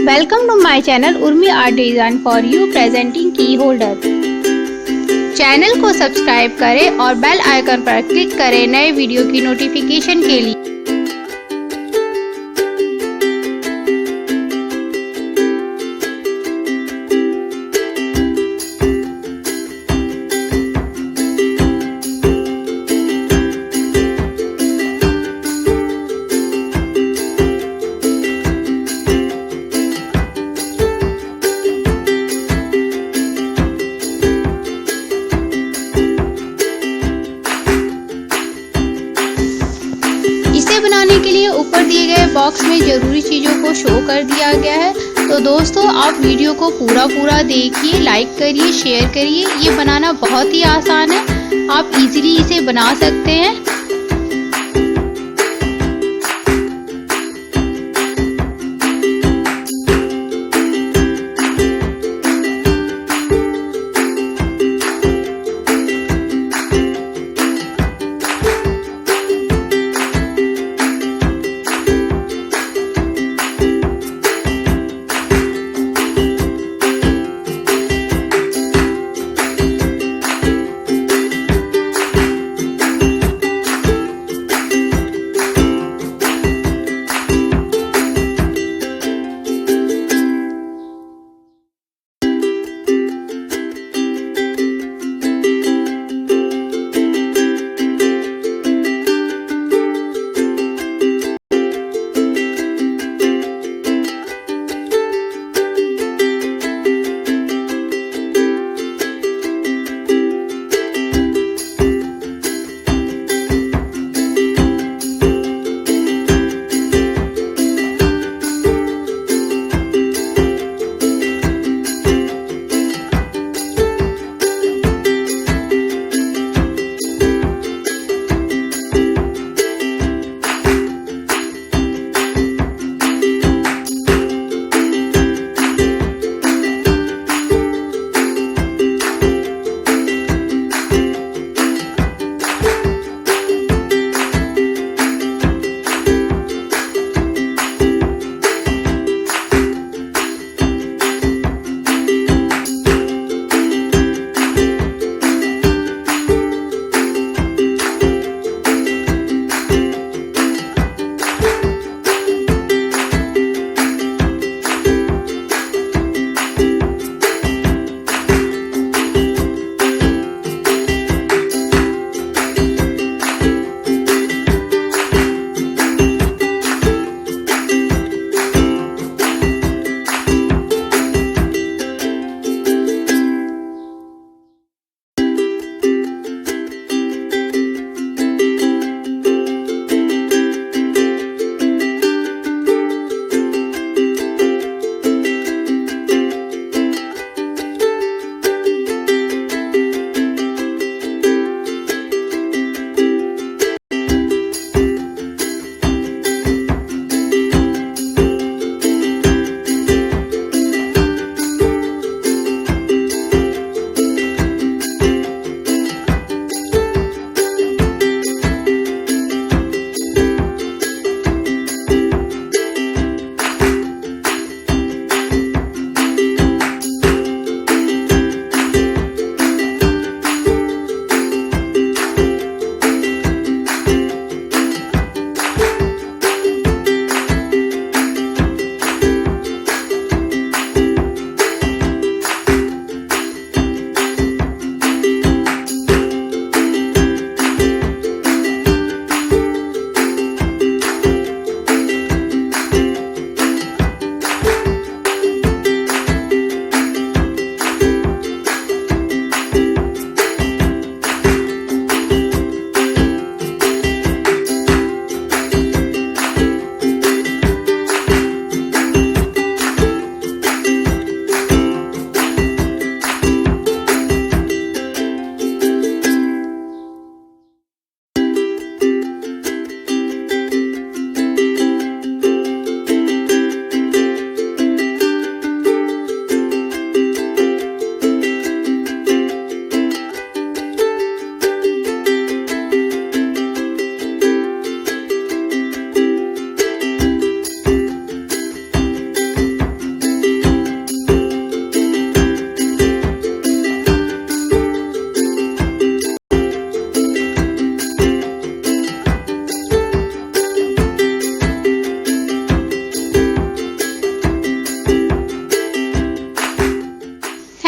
Welcome to my channel Urmi Art Design for you presenting key holder। Channel को subscribe करें और bell icon पर click करें नए वीडियो की नोटिफिकेशन के लिए। इसे बनाने के लिए ऊपर दिए गए बॉक्स में जरूरी चीज़ों को शो कर दिया गया है। तो दोस्तों आप वीडियो को पूरा देखिए, लाइक करिए, शेयर करिए। ये बनाना बहुत ही आसान है, आप इजीली इसे बना सकते हैं।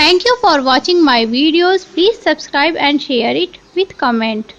Thank you for watching my videos. Please subscribe and share it with comment.